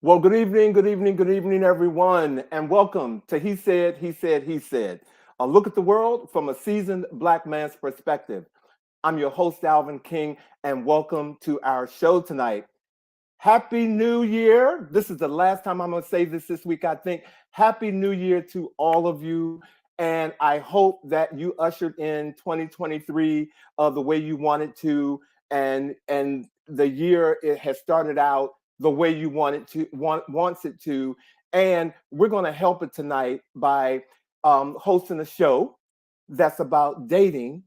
Well, good evening, everyone, and welcome to He Said, He Said, He Said. A look at the world from a seasoned Black man's perspective. I'm your host, Alvin King, and welcome to our show tonight. Happy New Year. This is the last time I'm going to say this week, I think. Happy New Year to all of you. And I hope that you ushered in 2023 the way you wanted to. And the year it has started out the way you wants it to. And we're going to help it tonight by hosting a show that's about dating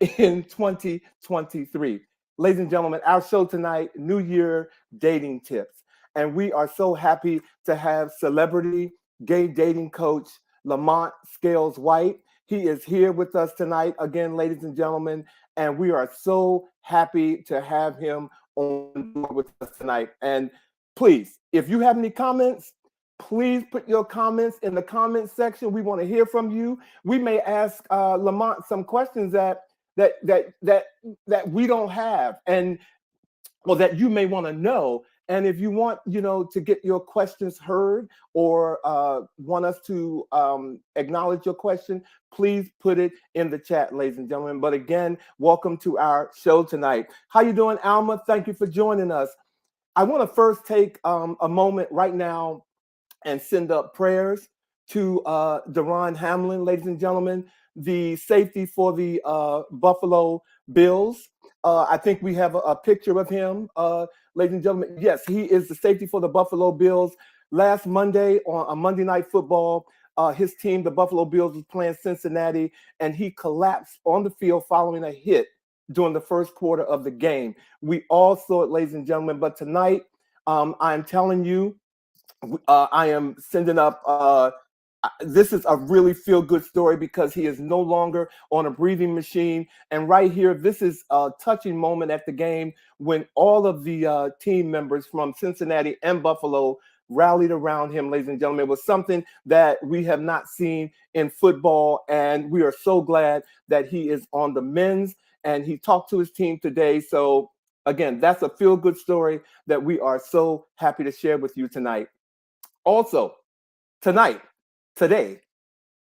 in 2023. Ladies and gentlemen, our show tonight, New Year Dating Tips. And we are so happy to have celebrity gay dating coach Lamont Scales-White. He is here with us tonight again, ladies and gentlemen, and we are so happy to have him on board with us tonight. And please, if you have any comments, please put your comments in the comment section. We want to hear from you. We may ask Lamont some questions that we don't have, and well, that you may want to know. And if you want, to get your questions heard or want us to acknowledge your question, please put it in the chat, ladies and gentlemen. But again, welcome to our show tonight. How you doing, Alma? Thank you for joining us. I want to first take a moment right now and send up prayers to Deron Hamlin, ladies and gentlemen, the safety for the Buffalo Bills. I think we have a picture of him, ladies and gentlemen. Yes, he is the safety for the Buffalo Bills. Last Monday on a Monday Night Football, his team, the Buffalo Bills, was playing Cincinnati, and he collapsed on the field following a hit during the first quarter of the game. We all saw it, ladies and gentlemen, but tonight, I'm telling you, I am sending up, this is a really feel-good story because he is no longer on a breathing machine. And right here, this is a touching moment at the game when all of the team members from Cincinnati and Buffalo rallied around him, ladies and gentlemen. It was something that we have not seen in football, and we are so glad that he is on the men's, and he talked to his team today. So again, that's a feel-good story that we are so happy to share with you tonight. Also, today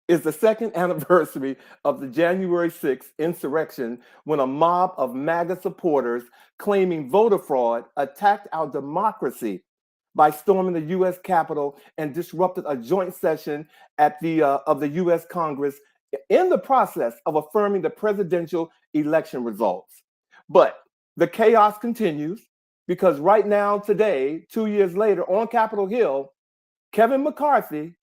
is the second anniversary of the January 6th insurrection when a mob of MAGA supporters claiming voter fraud attacked our democracy by storming the U.S. Capitol and disrupted a joint session of the U.S. Congress in the process of affirming the presidential election results. But the chaos continues because right now, today, 2 years later, on Capitol Hill, Kevin McCarthy,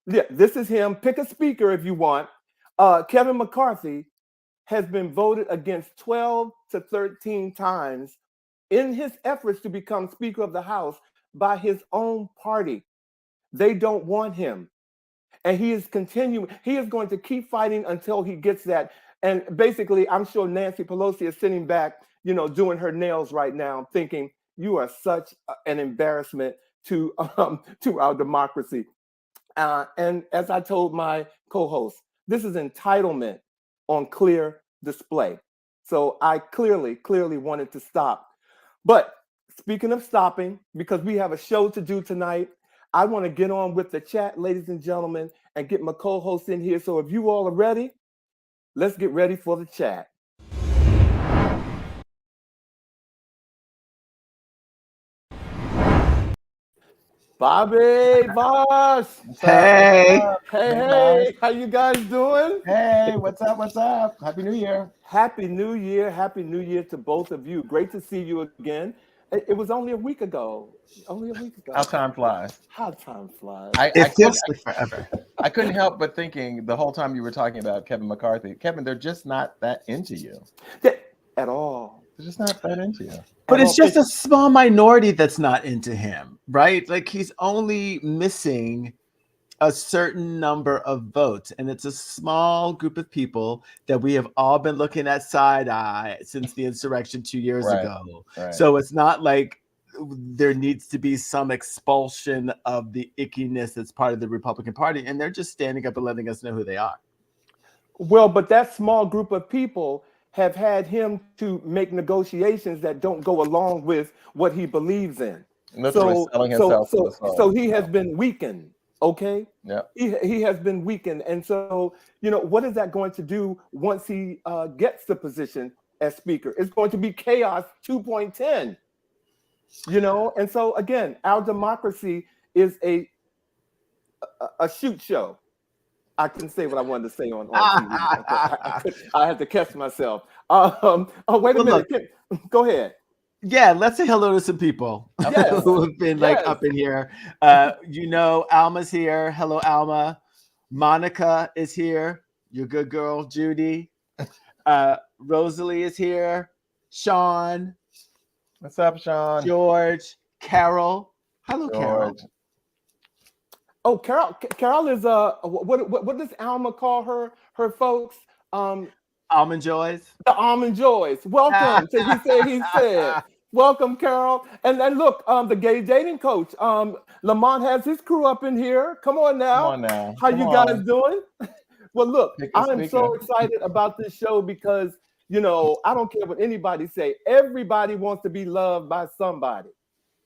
this is him, pick a speaker if you want. Kevin McCarthy has been voted against 12 to 13 times in his efforts to become Speaker of the House by his own party. They don't want him. And he is continuing. He is going to keep fighting until he gets that. And basically, I'm sure Nancy Pelosi is sitting back, doing her nails right now, thinking, you are such an embarrassment to our democracy. And as I told my co-host, this is entitlement on clear display. So I clearly wanted to stop. But speaking of stopping, because we have a show to do tonight, I want to get on with the chat, ladies and gentlemen, and get my co-host in here. So if you all are ready, let's get ready for the chat. Bobby, Vash. Hey. Hey, how you guys doing? Hey, what's up? Happy New Year. Happy New Year to both of you. Great to see you again. It was only a week ago. How time flies. How time flies. It feels like forever. I couldn't help but thinking the whole time you were talking about Kevin McCarthy. Kevin, they're just not that into you. At all. They're just not that into you. But it's just a small minority that's not into him, right? Like he's only missing a certain number of votes. And it's a small group of people that we have all been looking at side eye since the insurrection 2 years ago. Right. So it's not like there needs to be some expulsion of the ickiness that's part of the Republican Party. And they're just standing up and letting us know who they are. Well, but that small group of people have had him to make negotiations that don't go along with what he believes in. Literally selling himself to the soul. So he has been weakened. Okay. Yeah. He has been weakened, and so what is that going to do once he gets the position as speaker? It's going to be chaos 2.10. And so again, our democracy is a shoot show. I couldn't say what I wanted to say on TV. I had to catch myself. Wait a minute. Go ahead. Yeah, let's say hello to some people Yes. who have been up in here. Alma's here. Hello, Alma. Monica is here. Your good girl, Judy. Rosalie is here. Sean. What's up, Sean? George. Carol. Hello, Carol. Oh, Carol is what does Alma call her folks? Almond Joys. The Almond Joys. Welcome. He said. Welcome, Carol. And look, the gay dating coach. Lamont has his crew up in here. Come on now. How you guys doing? Well, look, I am so excited about this show because I don't care what anybody say. Everybody wants to be loved by somebody.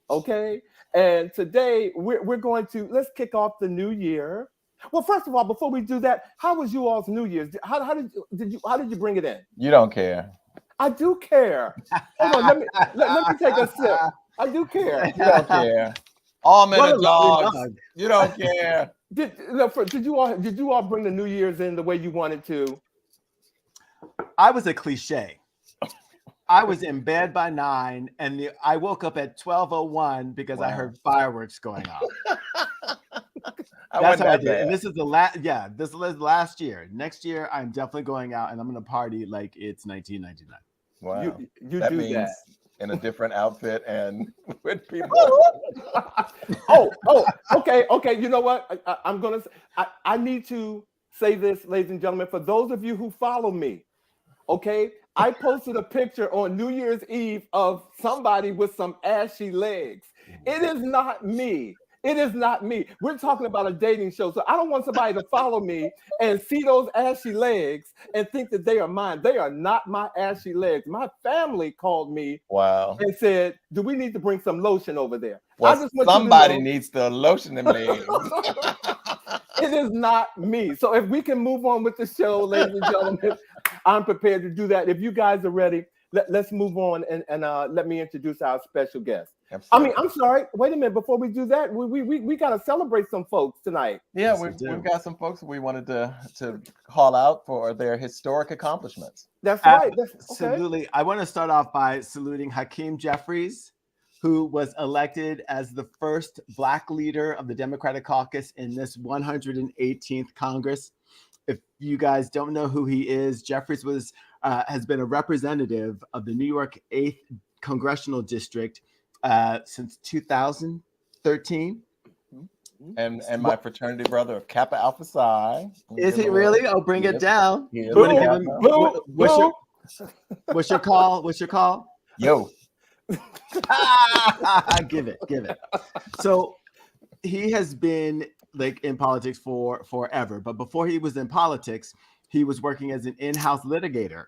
Okay. And today we're going to let's kick off the new year. Well, first of all, before we do that, how was you all's New Year's? How did you bring it in? You don't care. I do care. Hold on, let me take a sip. I do care. You don't care. All men are dogs. You don't care. Did you all bring the New Year's in the way you wanted to? I was a cliche. I was in bed by 9, and I woke up at 12:01 because I heard fireworks going off. That's how I did. And this is the last. Yeah, this is last year. Next year, I'm definitely going out, and I'm going to party like it's 1999. Wow, you that do means that in a different outfit and with people. Okay. You know what? I need to say this, ladies and gentlemen, for those of you who follow me. Okay, I posted a picture on New Year's Eve of somebody with some ashy legs. It is not me. It is not me. We're talking about a dating show. So I don't want somebody to follow me and see those ashy legs and think that they are mine. They are not my ashy legs. My family called me and said, do we need to bring some lotion over there? Well, somebody needs to lotion them legs. It is not me. So if we can move on with the show, ladies and gentlemen, I'm prepared to do that. If you guys are ready, let's move on and let me introduce our special guest. Absolutely. I'm sorry. Wait a minute. Before we do that, we got to celebrate some folks tonight. Yeah, we've got some folks we wanted to call out for their historic accomplishments. That's right. Absolutely. I want to start off by saluting Hakeem Jeffries, who was elected as the first Black leader of the Democratic caucus in this 118th Congress. If you guys don't know who he is, Jeffries has been a representative of the New York 8th Congressional District since 2013. And my fraternity brother of Kappa Alpha Psi. Is he really? I'll bring it down. What's your call? Yo. Give it. So he has been in politics for forever, but before he was in politics, he was working as an in-house litigator.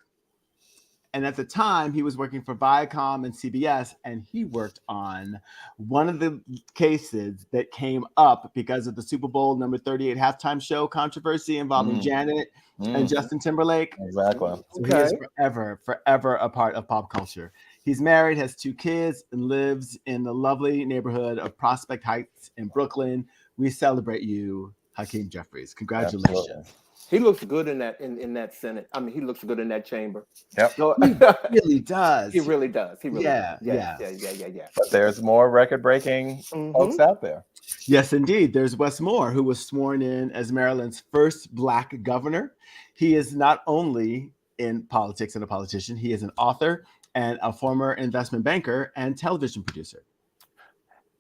And at the time, he was working for Viacom and CBS, and he worked on one of the cases that came up because of the Super Bowl number 38 halftime show controversy involving Janet and Justin Timberlake. Exactly. So he is forever a part of pop culture. He's married, has 2 kids, and lives in the lovely neighborhood of Prospect Heights in Brooklyn. We celebrate you, Hakeem Jeffries. Congratulations. Absolutely. He looks good in that Senate. I mean, he looks good in that chamber. Yep. So, he really does. He really does. Yeah. But there's more record-breaking folks out there. Yes, indeed. There's Wes Moore, who was sworn in as Maryland's first Black governor. He is not only in politics and a politician, he is an author and a former investment banker and television producer.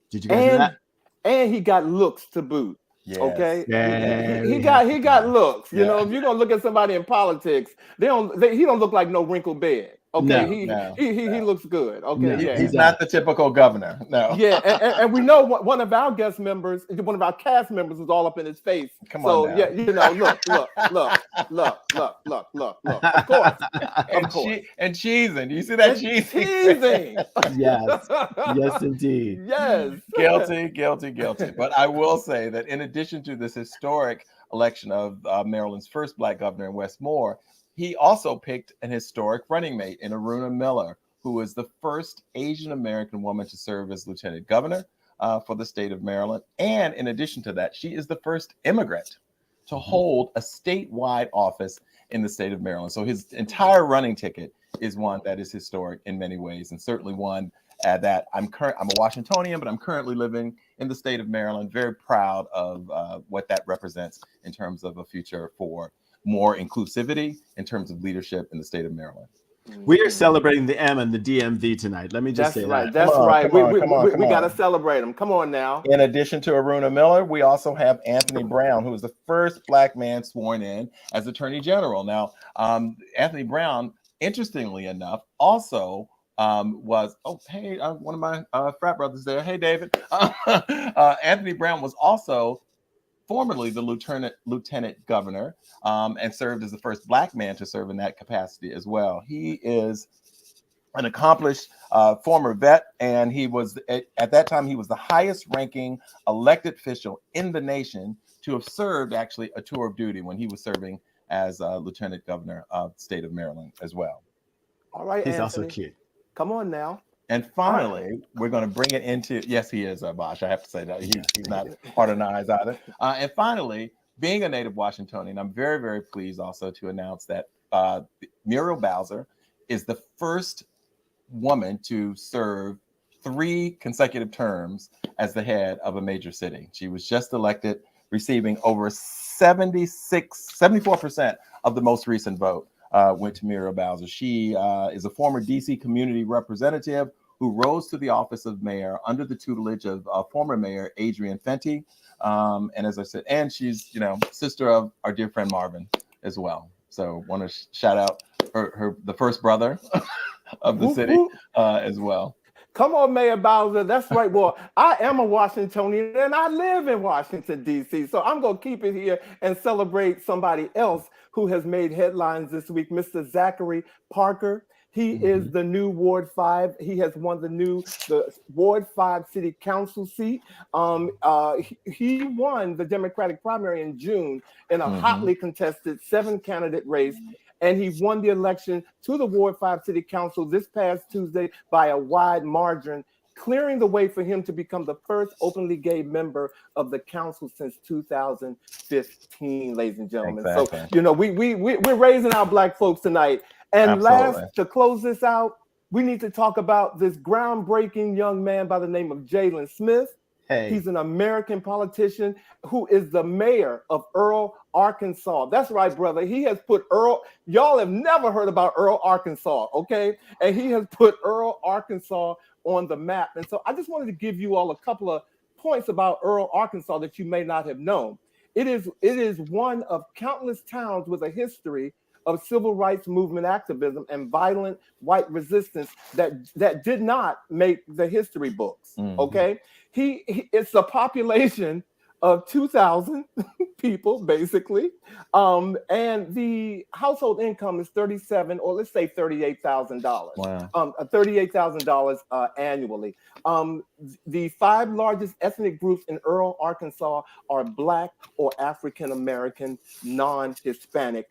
Did you guys know that? And he got looks to boot. Yes. Okay, he got looks. You know, if you're gonna look at somebody in politics, he don't look like no wrinkled bed. Okay, No, he looks good. Okay, No, yeah. he's not the typical governor. No. Yeah, and we know one of our guest members, one of our cast members, was all up in his face. Come so on now. yeah, look. Of course, and cheesing. Do you see that cheesing? Yes, indeed. Yes. Guilty. But I will say that in addition to this historic election of Maryland's first Black governor, Wes Moore, he also picked an historic running mate in Aruna Miller, who was the first Asian American woman to serve as lieutenant governor for the state of Maryland. And in addition to that, she is the first immigrant to hold a statewide office in the state of Maryland. So his entire running ticket is one that is historic in many ways, and certainly one that I'm a Washingtonian, but I'm currently living in the state of Maryland. Very proud of what that represents in terms of a future for more inclusivity in terms of leadership in the state of Maryland. We are celebrating the M and the DMV tonight. Let me just say that. That's right. We got to celebrate them. Come on now. In addition to Aruna Miller, we also have Anthony Brown, who is the first Black man sworn in as Attorney General. Now, Anthony Brown, interestingly enough, also was one of my frat brothers there. Hey, David. Anthony Brown was also formerly the lieutenant governor, and served as the first Black man to serve in that capacity as well. He is an accomplished former vet, and he was at that time he was the highest ranking elected official in the nation to have served actually a tour of duty when he was serving as lieutenant governor of the state of Maryland as well. All right, he's Anthony. also cute. Come on now. And finally, we're going to bring it into, yes, he is, Vash. I have to say that. He's not hard on the eyes either. And finally, being a native Washingtonian, I'm very, very pleased also to announce that Muriel Bowser is the first woman to serve 3 consecutive terms as the head of a major city. She was just elected, receiving over 74% of the most recent vote. Went to Muriel Bowser. She is a former DC community representative who rose to the office of mayor under the tutelage of former mayor Adrian Fenty. And as I said, and she's, sister of our dear friend Marvin as well. So want to shout out the first brother of the city as well. Come on, Mayor Bowser. That's right, boy. I am a Washingtonian and I live in Washington, D.C. So I'm going to keep it here and celebrate somebody else who has made headlines this week, Mr. Zachary Parker. He is the new Ward 5. He has won the Ward 5 City Council seat. He won the Democratic primary in June in a hotly contested 7-candidate race. And he won the election to the Ward 5 City Council this past Tuesday by a wide margin, clearing the way for him to become the first openly gay member of the council since 2015, ladies and gentlemen. Exactly. So, we're raising our Black folks tonight. And Absolutely. last, to close this out, we need to talk about this groundbreaking young man by the name of Jalen Smith. Hey. He's an American politician who is the mayor of Earl, Arkansas. That's right, brother. He has put y'all have never heard about Earl, Arkansas, okay? And he has put Earl, Arkansas on the map. And so I just wanted to give you all a couple of points about Earl, Arkansas that you may not have known. It is one of countless towns with a history of civil rights movement activism and violent white resistance that did not make the history books, okay? It's a population of 2,000 people, basically. And the household income is $37,000, or let's say $38,000. Wow. $38,000 annually. The 5 largest ethnic groups in Earl, Arkansas are Black or African American, non-Hispanic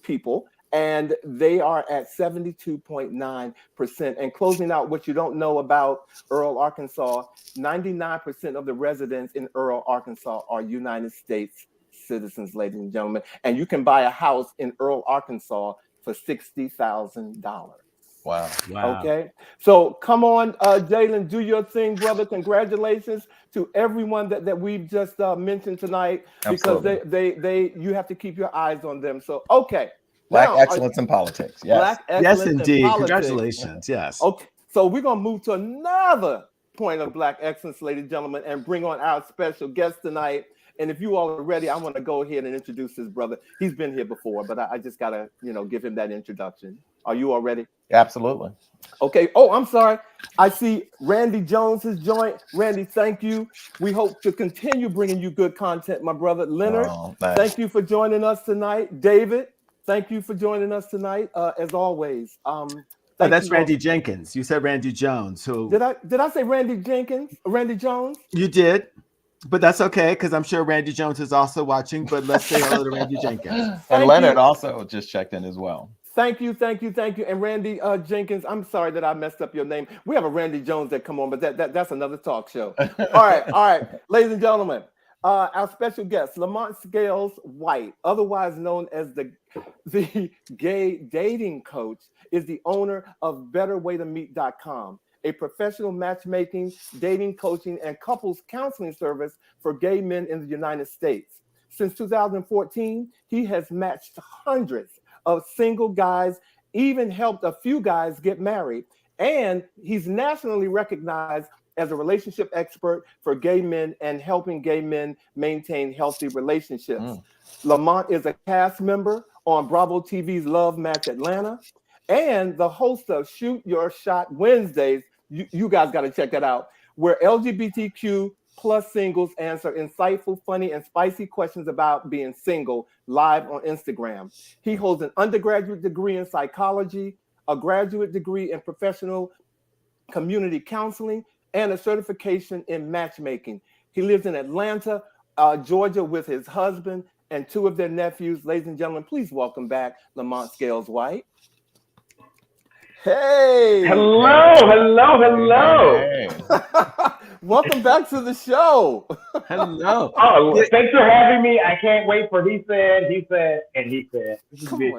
people. And they are at 72.9%. And closing out what you don't know about Earl, Arkansas, 99% of the residents in Earl, Arkansas are United States citizens, ladies and gentlemen. And you can buy a house in Earl, Arkansas for $60,000. Wow. Okay. So come on, Jalen, do your thing, brother. Congratulations to everyone that we've just mentioned tonight, because you have to keep your eyes on them. So, okay. Black excellence in politics. Yes. Black excellence indeed. in politics. Congratulations. Yes. Okay. So we're going to move to another point of Black excellence, ladies and gentlemen, and bring on our special guest tonight. And if you all are ready, I want to go ahead and introduce his brother. He's been here before, but I just got to, give him that introduction. Are you all ready? Absolutely. Okay. Oh, I'm sorry. I see Randy Jones has joined. Randy, thank you. We hope to continue bringing you good content, my brother. Leonard, thank you for joining us tonight. David, thank you for joining us tonight, as always. That's Randy Jenkins. You said Randy Jones. Who did I say Randy Jenkins? Randy Jones? You did, but that's okay because I'm sure Randy Jones is also watching. But let's say hello to Randy Jenkins. And Leonard also just checked in as well. Thank you. And Randy Jenkins, I'm sorry that I messed up your name. We have a Randy Jones that come on, but that's another talk show. All right. Ladies and gentlemen, our special guest, Lamont Scales-White, otherwise known as the gay dating coach, is the owner of BetterWayToMeet.com, a professional matchmaking, dating coaching, and couples counseling service for gay men in the United States. Since 2014, he has matched hundreds of single guys, even helped a few guys get married. And he's nationally recognized as a relationship expert for gay men and helping gay men maintain healthy relationships. Lamont is a cast member on Bravo TV's Love Match Atlanta and the host of Shoot Your Shot Wednesdays. You guys got to check that out, where LGBTQ plus singles answer insightful, funny, and spicy questions about being single live on Instagram. He holds an undergraduate degree in psychology, a graduate degree in professional community counseling, and a certification in matchmaking. He lives in Atlanta, Georgia, with his husband and two of their nephews. Ladies and gentlemen, please welcome back Lamont Scales-White. Hey! Hello! Hey. Welcome back to the show. Hello. Oh, thanks for having me. I can't wait for he said. This is big.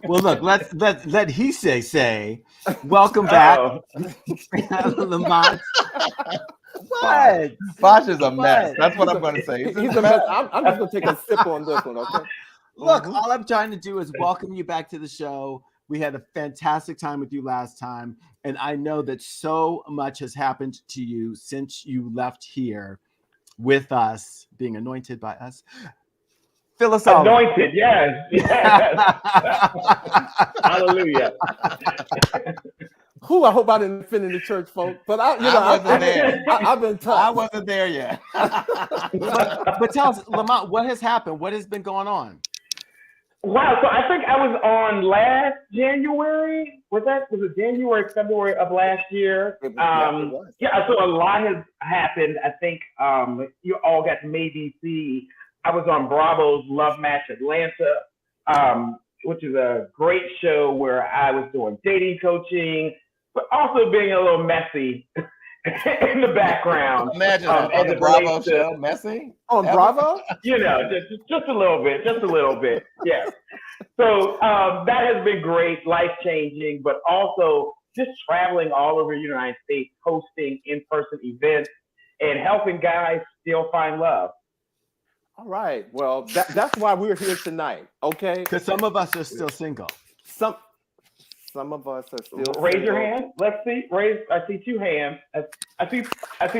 Well, look, let he say. Welcome back, Lamont. What? Vash is a mess. That's what I'm going to say. He's a mess. I'm just going to take a sip on this one, okay? Look, all I'm trying to do is welcome you back to the show. We had a fantastic time with you last time, and I know that so much has happened to you since you left here with us, being anointed by us. Fill us all. Anointed, yes. Hallelujah. I hope I didn't offend any church folk, but I wasn't there. I've been tough. I wasn't there yet. but tell us, Lamont, what has happened? What has been going on? Wow, so I think I was on last January. Was it January, February of last year? So a lot has happened. I think you all got to maybe see. I was on Bravo's Love Match Atlanta, which is a great show where I was doing dating coaching, but also being a little messy in the background. Imagine on the Bravo show, messy? On Bravo? Just a little bit. Yeah. So that has been great, life-changing, but also just traveling all over the United States, hosting in-person events, and helping guys still find love. All right. Well, that's why we're here tonight, okay? Because some of us are still single. Some of us are still Raise single. your hand. Let's see. I see two hands. I see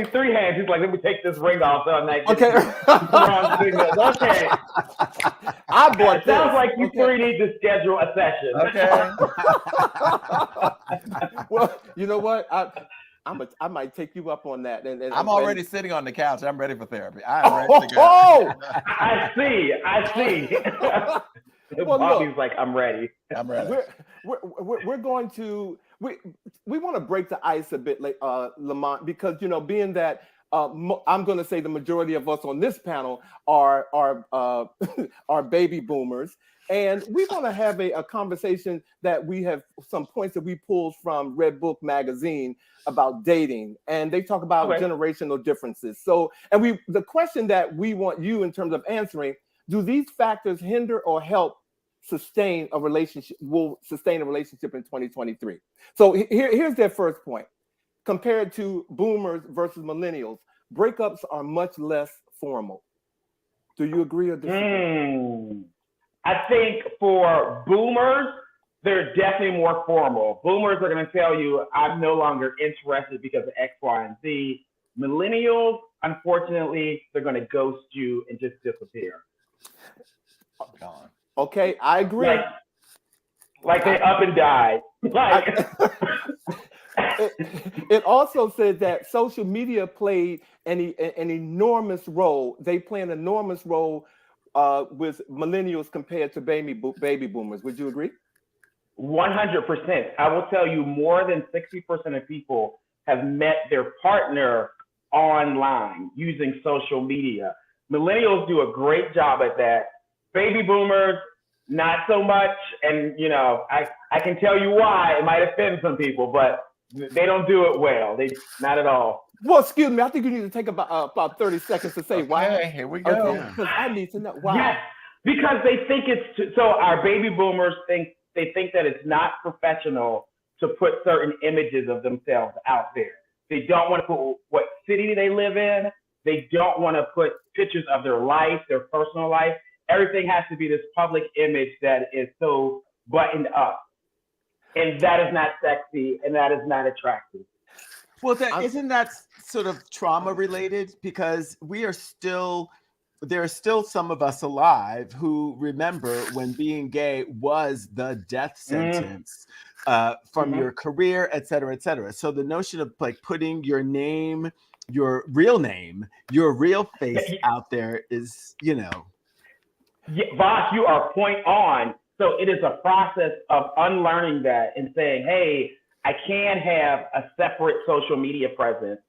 three hands. He's like, let me take this ring off. Okay. Okay. I bought this. Sounds like you three need to schedule a session. Okay. Well, you know what? I might take you up on that. And I'm already sitting on the couch. I'm ready for therapy. I'm ready to go. I see. Well, Bobby's like, I'm ready. We're going to we want to break the ice a bit, Lamont, because being that I'm going to say the majority of us on this panel are baby boomers, and we want to have a conversation that we have some points that we pulled from Red Book magazine about dating, and they talk about generational differences. So, and the question that we want you in terms of answering: do these factors hinder or help sustain a relationship? Will sustain a relationship in 2023? So here's their first point. Compared to boomers versus millennials, breakups are much less formal. Do you agree or disagree? I think for boomers, they're definitely more formal. Boomers are going to tell you, I'm no longer interested because of X, Y, and Z. Millennials, unfortunately, they're going to ghost you and just disappear. Okay, I agree. Like they up and died. Like it also said that social media played an enormous role. They play an enormous role with millennials compared to baby boomers. Would you agree? 100%. I will tell you, more than 60% of people have met their partner online using social media. Millennials do a great job at that. Baby boomers, not so much. And, you know, I can tell you why. It might offend some people, but they don't do it well. They not at all. Well, excuse me. I think you need to take about 30 seconds to say why. Okay, here we go. Because I need to know why. Yes, because they think it's so. Our baby boomers think that it's not professional to put certain images of themselves out there. They don't want to put what city they live in. They don't want to put pictures of their life, their personal life. Everything has to be this public image that is so buttoned up. And that is not sexy and that is not attractive. Well, isn't that sort of trauma related? Because there are still some of us alive who remember when being gay was the death sentence from your career, et cetera, et cetera. So the notion of like putting your name, your real name, your real face out there is, you know. Yeah, Vash, you are point on. So it is a process of unlearning that and saying, hey, I can have a separate social media presence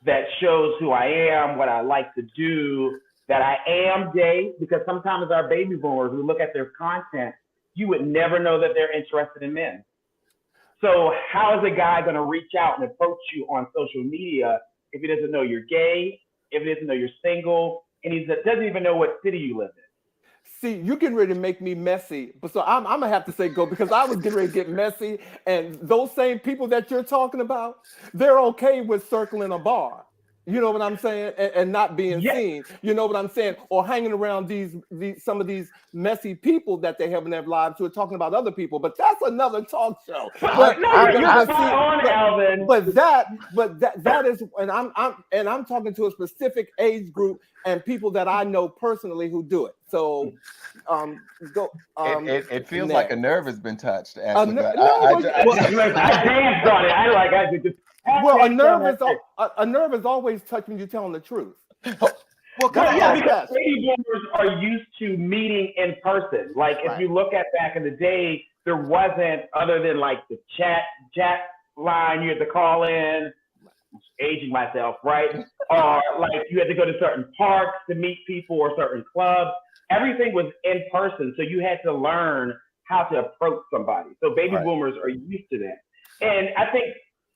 that shows who I am, what I like to do, that I am gay, because sometimes our baby boomers, we look at their content, you would never know that they're interested in men. So how is a guy going to reach out and approach you on social media if he doesn't know you're gay, if he doesn't know you're single, and he doesn't even know what city you live in? See, you're getting ready to make me messy, but so I'm gonna have to say go, because I was getting ready to get messy, and those same people that you're talking about, they're okay with circling a bar. You know what I'm saying? And not being seen. You know what I'm saying? Or hanging around some of these messy people that they have in their lives who are talking about other people. But that's another talk show. But you're spot on, Alvin. But that is, and I'm talking to a specific age group and people that I know personally who do it. So go. It feels like a nerve has been touched. I danced on it. Well, a nerve is always touched when you're telling the truth. Well, because baby boomers are used to meeting in person. Like if you look at back in the day, there wasn't, other than like the chat line, you had to call in. Aging myself, right? Or like you had to go to certain parks to meet people or certain clubs. Everything was in person, so you had to learn how to approach somebody. So baby boomers are used to that, and I think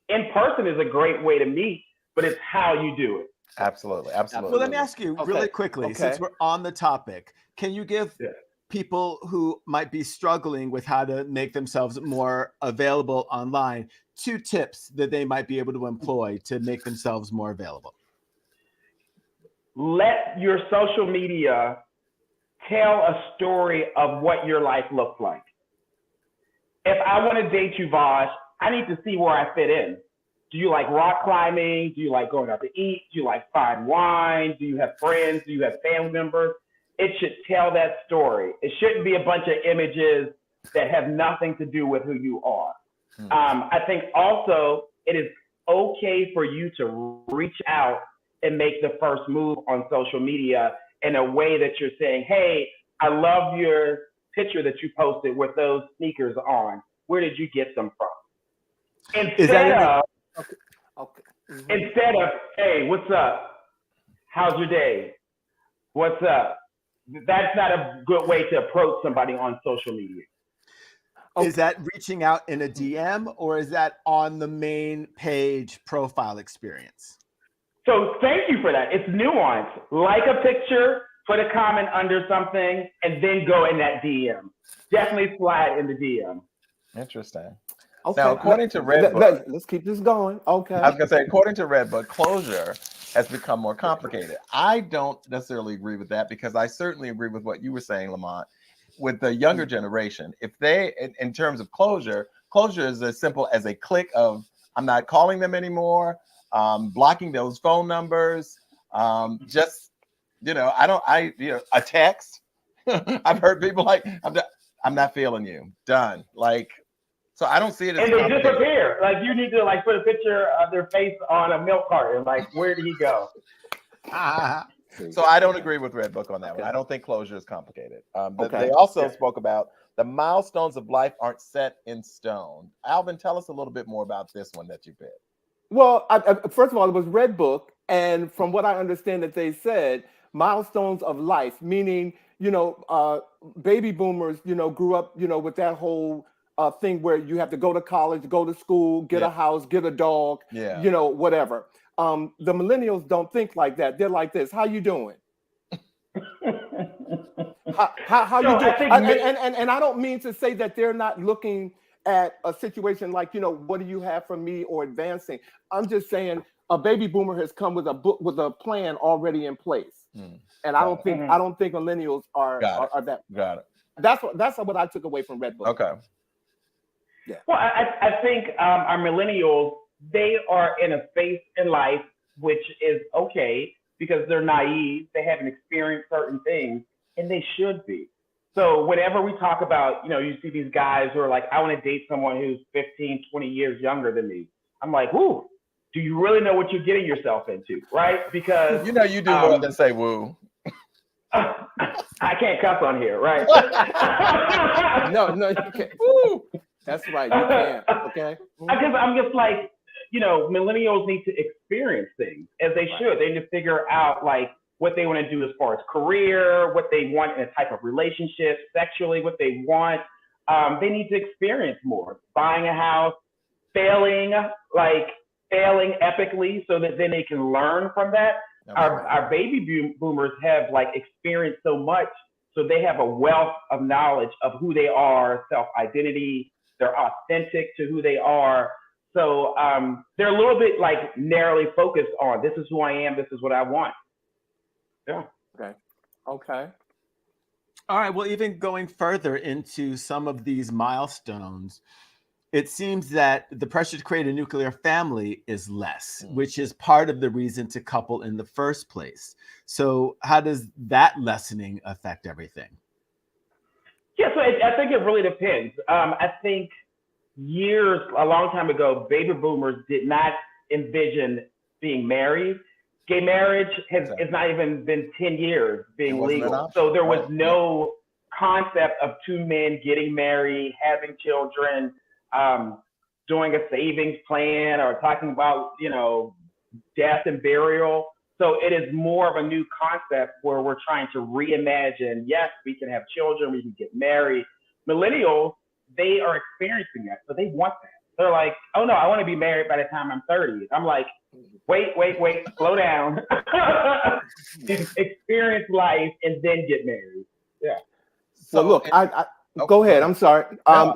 in person is a great way to meet, but it's how you do it. Absolutely. Well, let me ask you really quickly, since we're on the topic, can you give people who might be struggling with how to make themselves more available online 2 tips that they might be able to employ to make themselves more available? Let your social media tell a story of what your life looks like. If I want to date you, Vash, I need to see where I fit in. Do you like rock climbing? Do you like going out to eat? Do you like fine wine? Do you have friends? Do you have family members? It should tell that story. It shouldn't be a bunch of images that have nothing to do with who you are. I think also it is okay for you to reach out and make the first move on social media in a way that you're saying, hey, I love your picture that you posted with those sneakers on. Where did you get them from? Instead of, hey, what's up? How's your day? What's up? That's not a good way to approach somebody on social media. Is that reaching out in a DM or is that on the main page profile experience? So thank you for that. It's nuanced. Like a picture, put a comment under something, and then go in that DM. Definitely slide in the DM. Interesting. Okay. Now, according to Redbook, let's keep this going. Okay. I was going to say, according to Redbook, closure has become more complicated. I don't necessarily agree with that because I certainly agree with what you were saying, Lamont. With the younger generation, if they, in terms of closure is as simple as a click of, I'm not calling them anymore, blocking those phone numbers, just, a text. I've heard people like, I'm not feeling you. Done. Like, so I don't see it as and they disappear. Like you need to like put a picture of their face on a milk carton. Like, where did he go? So I don't agree with Red Book on that one. I don't think closure is complicated. They also spoke about the milestones of life aren't set in stone. Alvin, tell us a little bit more about this one that you picked. Well, first of all, it was Red Book, and from what I understand that they said, milestones of life, meaning, baby boomers, grew up, with that whole thing where you have to go to college, go to school, get a house, get a dog, whatever. The millennials don't think like that. They're like this. How you doing? how you doing? And I don't mean to say that they're not looking at a situation like, what do you have for me or advancing? I'm just saying a baby boomer has come with a plan already in place. And I don't think millennials are that. Got it. That's what I took away from Red Book. Okay. Yeah. Well, I think our millennials, they are in a phase in life which is okay because they're naive. They haven't experienced certain things, and they should be. So whenever we talk about, you see these guys who are like, I want to date someone who's 15, 20 years younger than me. I'm like, woo, do you really know what you're getting yourself into, right? Because you do more than say woo. I can't cuss on here, right? No, you can't. Woo. That's right, you can. Okay. Because I'm just like, millennials need to experience things as they should. They need to figure out like what they want to do as far as career, what they want in a type of relationship, sexually, what they want. They need to experience more. Buying a house, failing epically so that then they can learn from that. Our baby boomers have like experienced so much, so they have a wealth of knowledge of who they are, self-identity. They're authentic to who they are. So they're a little bit like narrowly focused on this is who I am, this is what I want. Yeah. Okay. All right. Well, even going further into some of these milestones, it seems that the pressure to create a nuclear family is less, which is part of the reason to couple in the first place. So how does that lessening affect everything? Yeah, so I think it really depends. I think a long time ago, baby boomers did not envision being married. Gay marriage has not even been 10 years being legal. So there was no concept of two men getting married, having children, doing a savings plan or talking about, death and burial. So it is more of a new concept where we're trying to reimagine, yes, we can have children, we can get married. Millennials, they are experiencing that, so they want that. They're like, oh no, I want to be married by the time I'm 30. I'm like, wait, slow down. Experience life and then get married. Yeah. So look, go ahead. I'm sorry.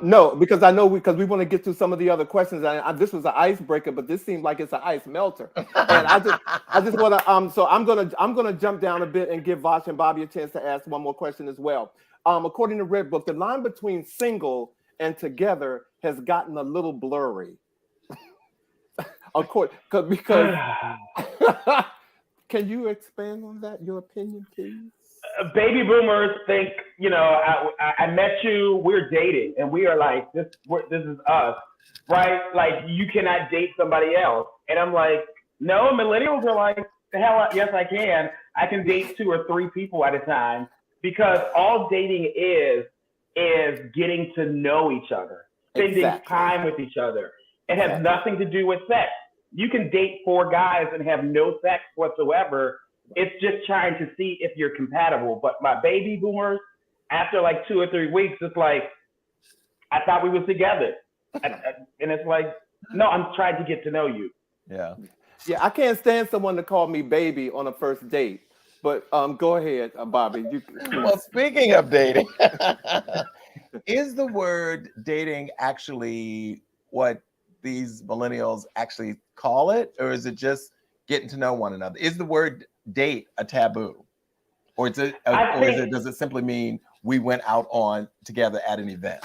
No, because I know because we want to get to some of the other questions. This was an icebreaker, but this seems like it's an ice melter. And I just want to. So I'm gonna jump down a bit and give Vash and Bobby a chance to ask one more question as well. According to Red Book, the line between single and together has gotten a little blurry. Because can you expand on that? Your opinion, please. Baby boomers think, I met you, we're dating, and we are like, this is us, right? Like, you cannot date somebody else. And I'm like, no, millennials are like, the hell, yes, I can. I can date 2 or 3 people at a time because all dating is getting to know each other, spending time with each other. It has nothing to do with sex. You can date 4 guys and have no sex whatsoever. It's just trying to see if you're compatible. But my baby boomers, after like 2 or 3 weeks, it's like, I thought we was together. And it's like, no, I'm trying to get to know you. Yeah. Yeah, I can't stand someone to call me baby on a first date. But go ahead, Bobby. Well, speaking of dating, is the word dating actually what these millennials actually call it? Or is it just getting to know one another? Is the word date a taboo? Or does it simply mean we went out on together at an event?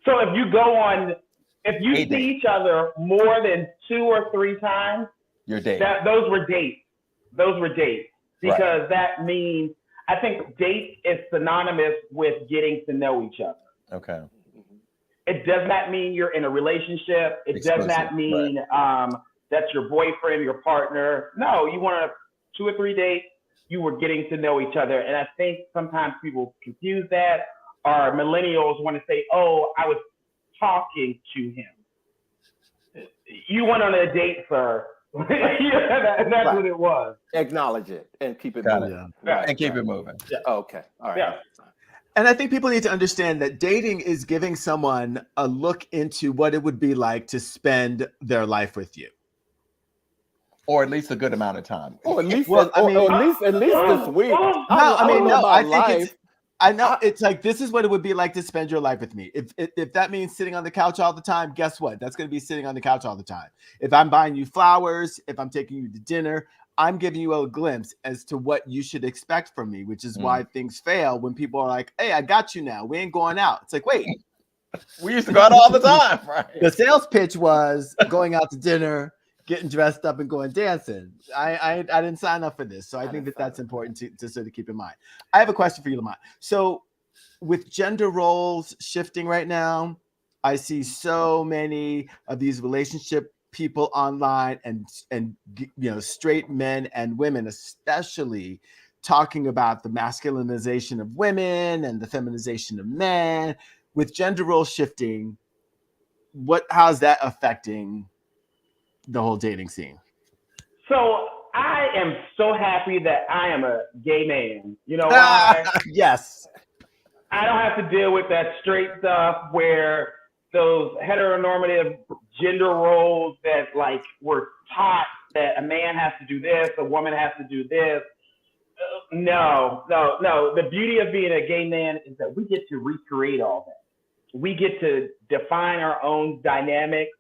So if you see each other more than 2 or 3 times, you're dating. Those were dates. Because that means I think date is synonymous with getting to know each other. Okay. It does not mean you're in a relationship. It does not mean that's your boyfriend, your partner. No, you want 2 or 3 dates. You were getting to know each other. And I think sometimes people confuse that, or millennials want to say, oh, I was talking to him. You went on a date, sir. That's what it was. Acknowledge it and keep it moving. And keep it moving. Yeah. Okay. All right. Yeah. And I think people need to understand that dating is giving someone a look into what it would be like to spend their life with you. Or at least a good amount of time. Or at least, Well, at least this week. I know it's like, this is what it would be like to spend your life with me. If that means sitting on the couch all the time, guess what? That's going to be sitting on the couch all the time. If I'm buying you flowers, if I'm taking you to dinner, I'm giving you a glimpse as to what you should expect from me, which is why things fail when people are like, hey, I got you now. We ain't going out. It's like, wait. We used to go out all the time, right? The sales pitch was going out to dinner, getting dressed up and going dancing. I didn't sign up for this. So I think that's important to sort of keep in mind. I have a question for you, Lamont. So with gender roles shifting right now, I see so many of these relationship people online and straight men and women especially talking about the masculinization of women and the feminization of men. With gender role shifting, how's that affecting the whole dating scene? So I am so happy that I am a gay man. You know why? Yes. I don't have to deal with that straight stuff where those heteronormative gender roles that like were taught that a man has to do this, a woman has to do this. No. The beauty of being a gay man is that we get to recreate all that. We get to define our own dynamics.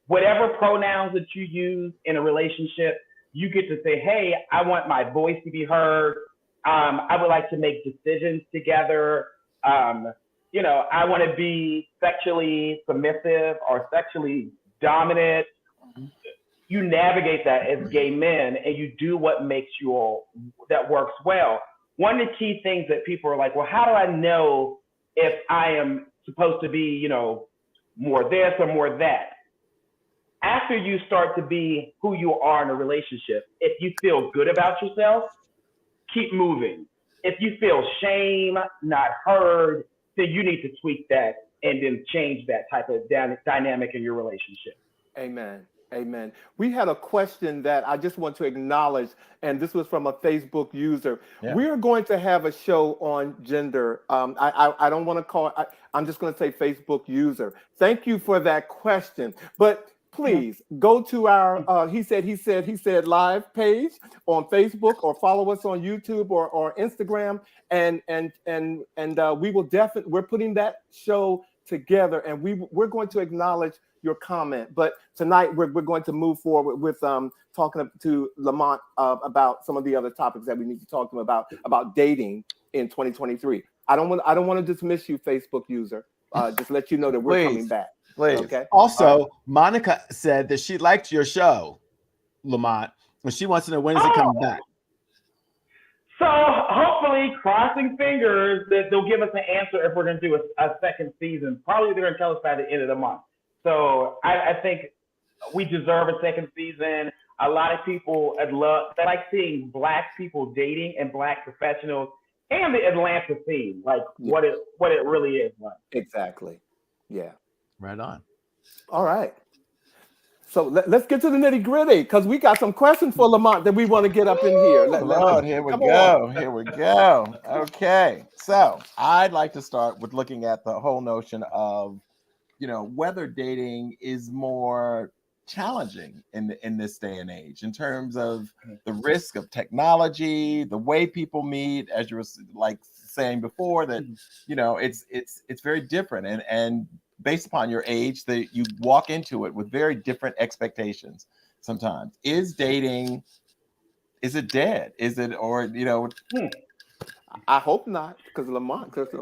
Whatever pronouns that you use in a relationship, you get to say, hey, I want my voice to be heard. I would like to make decisions together. I want to be sexually submissive or sexually dominant. You navigate that as gay men and you do what makes you all that works well. One of the key things that people are like, well, how do I know if I am supposed to be, more this or more that? After you start to be who you are in a relationship, if you feel good about yourself, keep moving. If you feel shame, not heard, then you need to tweak that and then change that type of dynamic in your relationship. Amen. We had a question that I just want to acknowledge, and this was from a Facebook user. Yeah. We are going to have a show on gender. I don't want to call it, I'm just going to say Facebook user. Thank you for that question. But please go to our he said live page on Facebook or follow us on YouTube or Instagram and we will definitely, we're putting that show together and we're going to acknowledge your comment. But tonight we're going to move forward with talking to Lamont about some of the other topics that we need to talk to him about dating in 2023. I don't want to dismiss you, Facebook user. Just let you know that we're coming back. Please. Okay. Also, Monica said that she liked your show, Lamont, and she wants to know when is it coming back. So hopefully, crossing fingers that they'll give us an answer if we're going to do a second season. Probably they're going to tell us by the end of the month. So I think we deserve a second season. A lot of people they like seeing Black people dating and Black professionals and the Atlanta scene, like what it really is like. Exactly. Yeah. Right on. All right. So let's get to the nitty gritty because we got some questions for Lamont that we want to get up in here. Here we go. Okay. So I'd like to start with looking at the whole notion of, whether dating is more challenging in this day and age in terms of the risk of technology, the way people meet, as you were like saying before, that, it's very different. And based upon your age, that you walk into it with very different expectations sometimes. Is dating, is it dead? Is it, or, I hope not, because Lamont. So there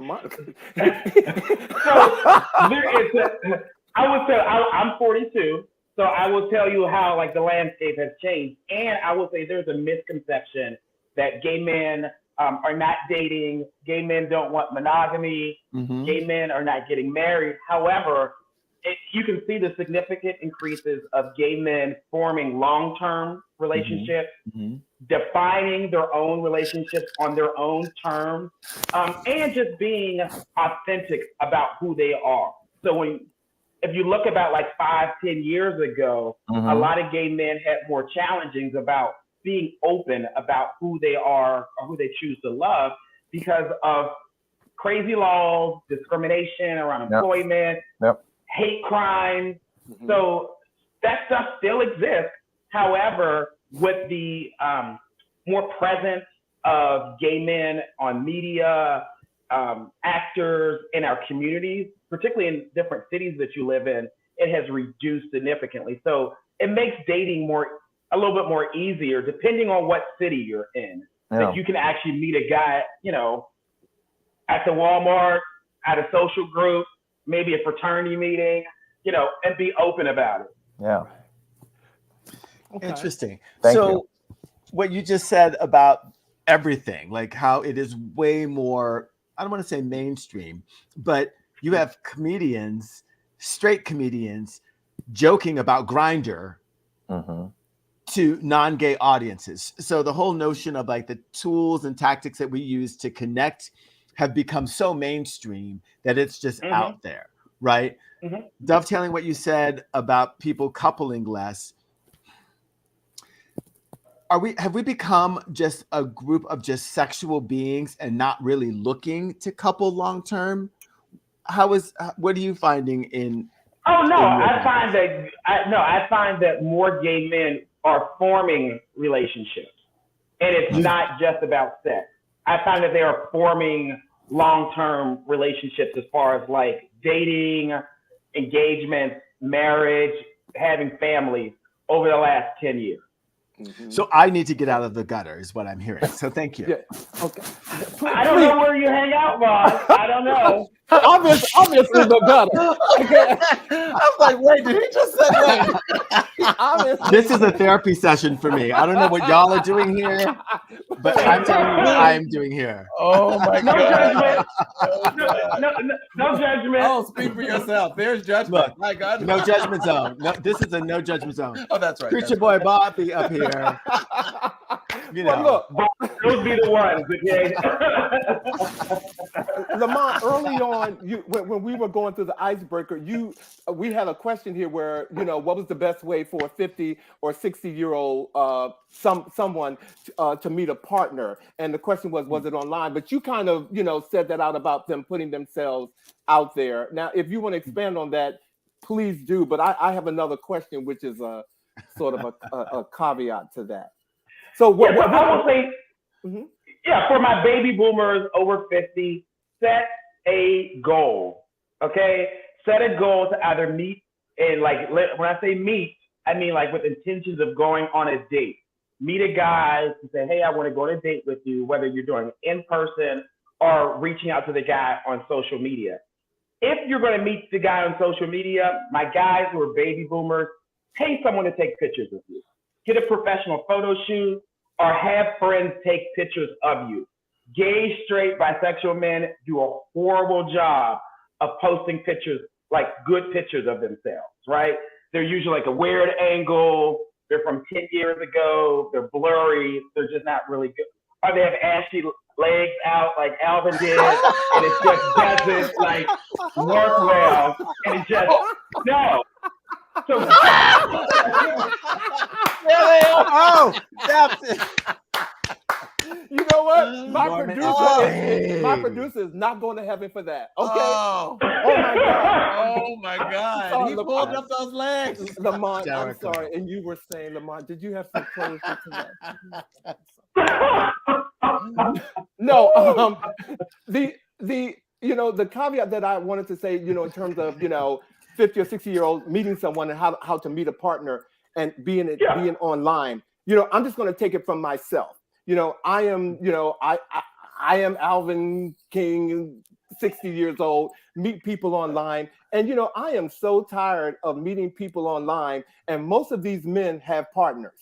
is I would say I'm 42, so I will tell you how like the landscape has changed. And I will say there's a misconception that gay men are not dating. Gay men don't want monogamy. Mhm. Gay men are not getting married. However, you can see the significant increases of gay men forming long-term relationships, defining their own relationships on their own terms, and just being authentic about who they are. So if you look about like 5-10 years ago, a lot of gay men had more challenges about being open about who they are or who they choose to love because of crazy laws, discrimination around employment, hate crimes. So that stuff still exists. However, with the more presence of gay men on media, actors in our communities, particularly in different cities that you live in, it has reduced significantly. So it makes dating a little bit more easier, depending on what city you're in. That you can actually meet a guy, at the Walmart, at a social group, maybe a fraternity meeting, and be open about it. Yeah. Okay. Interesting. Thank you. What you just said about everything, like how it is way more, I don't want to say mainstream, but you have comedians, straight comedians, joking about Grindr to non-gay audiences. So the whole notion of like the tools and tactics that we use to connect have become so mainstream that it's just out there, right? Dovetailing what you said about people coupling less, have we become just a group of just sexual beings and not really looking to couple long term? What are you finding in? Oh no, I find that more gay men are forming relationships, and it's not just about sex. I find that they are forming long-term relationships as far as like dating, engagement, marriage, having families over the last 10 years. So I need to get out of the gutter is what I'm hearing. So thank you. Yeah. Okay. I don't know where you hang out, Bob. I don't know. Obviously the gutter. Okay. I was like, wait, did he just say that? This is a therapy session for me. I don't know what y'all are doing here, but I'm telling you what I'm doing here. Oh my No God. judgment. No judgment. Oh, speak for yourself. There's judgment. Look, My God. no judgment zone. No, this is a no judgment zone. Oh, that's right. Preacher boy Bobby up here. Well, look, those be the ones, okay? Lamont, early on, when we were going through the icebreaker, we had a question here where, what was the best way for a 50 or 60-year-old someone to meet a partner? And the question was it online? But you kind of, said that out about them putting themselves out there. Now, if you want to expand on that, please do. But I have another question, which is a sort of a caveat to that. So what I will say, for my baby boomers over 50, set a goal, okay? Set a goal to either meet, and like when I say meet, I mean like with intentions of going on a date. Meet a guy and say, hey, I want to go on a date with you, whether you're doing it in person or reaching out to the guy on social media. If you're going to meet the guy on social media, my guys who are baby boomers, pay someone to take pictures of you. Get a professional photo shoot or have friends take pictures of you. Gay, straight, bisexual men do a horrible job of posting pictures, like good pictures of themselves, right? They're usually like a weird angle. They're from 10 years ago. They're blurry. They're just not really good. Or they have ashy legs out like Alvin did, and it just doesn't like work well. And it just, no. So, you know what? My producer is not going to heaven for that. Okay. Oh my God. Oh my God. He pulled up those legs. Lamont, I'm sorry. And you were saying, Lamont, did you have some closure to that? No. The caveat that I wanted to say, in terms of 50 or 60-year-old meeting someone and how to meet a partner and being online. I'm just going to take it from myself. I am, I am Alvin King, 60 years old, meet people online. And, I am so tired of meeting people online. And most of these men have partners.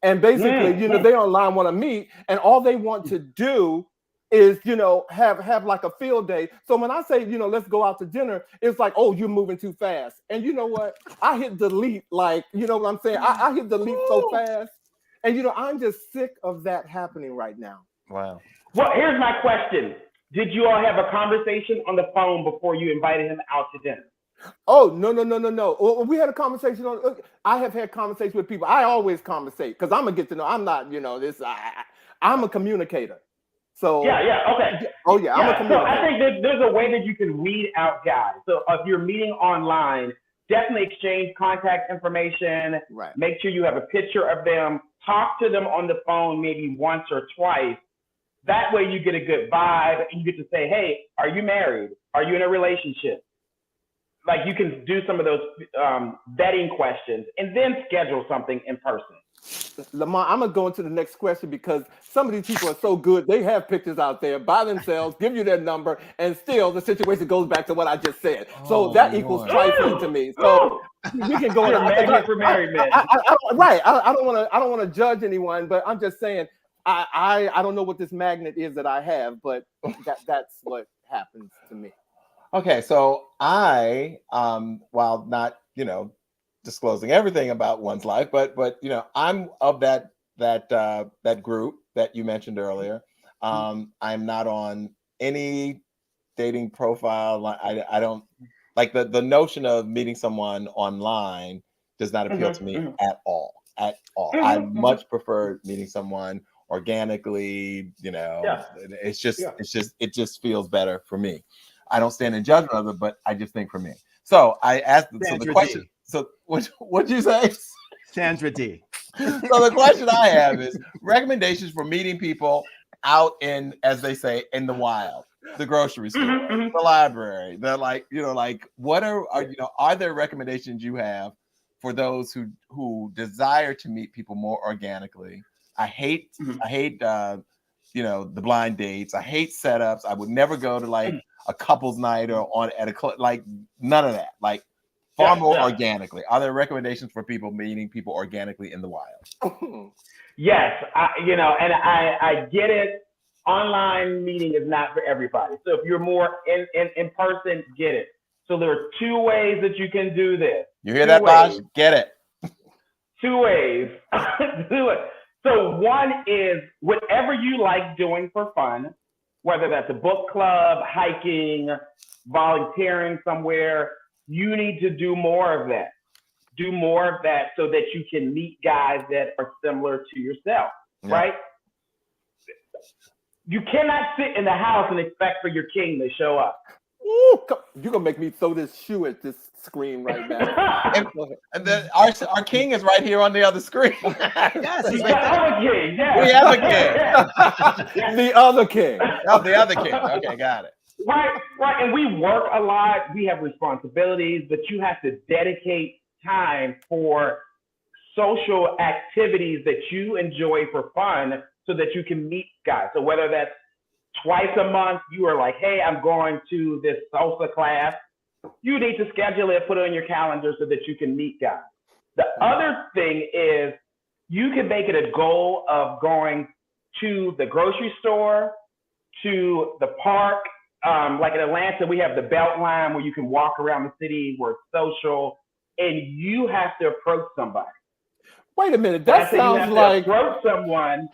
And basically, you know, they online want to meet, and all they want to do is, you know, have like a field day. So when I say, you know, let's go out to dinner, it's like, oh, you're moving too fast. And you know what? I hit delete, like, you know what I'm saying? I hit delete so fast. And, you know, I'm just sick of that happening right now. Wow. Well, here's my question. Did you all have a conversation on the phone before you invited him out to dinner? Oh, no. Well, we had a conversation on, I have had conversations with people. I always conversate because I'm going to get to know, I'm not, you know, I'm a communicator. So okay. Oh yeah, I'm a communicator. So I think there's a way that you can weed out guys. So if you're meeting online, definitely exchange contact information. Right. Make sure you have a picture of them. Talk to them on the phone maybe once or twice. That way you get a good vibe and you get to say, hey, are you married? Are you in a relationship? Like you can do some of those vetting questions and then schedule something in person. Lamont, I'm gonna go into the next question because some of these people are so good. They have pictures out there by themselves, give you their number, and still the situation goes back to what I just said. So that equals trifling to me. So we can go. You're a magnet for married men. Right. I don't want to judge anyone, but I'm just saying I don't know what this magnet is that I have, but that's what happens to me. Okay, so I, while not, you know, disclosing everything about one's life, but you know, I'm of that group that you mentioned earlier. I'm not on any dating profile. I don't like the notion of meeting someone online does not appeal to me at all. I much prefer meeting someone organically. You know, it just feels better for me. I don't stand in judgment of it, but I just think for me. So I asked the question. So what'd you say? Sandra D. So the question I have is recommendations for meeting people out in, as they say, in the wild, the grocery store, the library. They're like, you know, like what are there recommendations you have for those who desire to meet people more organically? I hate you know, the blind dates. I hate setups. I would never go to like a couple's night or at a club, like none of that. Like far more organically. Are there recommendations for people meeting people organically in the wild? Yes, I get it. Online meeting is not for everybody. So if you're more in person, get it. So there are two ways that you can do this. You hear that, Vash? Get it. Two ways. Do it. So one is whatever you like doing for fun, whether that's a book club, hiking, volunteering somewhere, you need to do more of that. Do more of that so that you can meet guys that are similar to yourself, right? You cannot sit in the house and expect for your king to show up. Ooh, you're gonna make me throw this shoe at this screen right now. and then our king is right here on the other screen. Yes, he's right there. King. Yes. We have a king. The other king. Oh, the other king. Okay, got it. Right. And we work a lot. We have responsibilities, but you have to dedicate time for social activities that you enjoy for fun so that you can meet guys. So whether that's twice a month, you are like, hey, I'm going to this salsa class. You need to schedule it, put it on your calendar so that you can meet guys. The other thing is you can make it a goal of going to the grocery store, to the park. Like in Atlanta, we have the Belt Line where you can walk around the city where it's social, and you have to approach somebody. Wait a minute, that sounds like approach someone.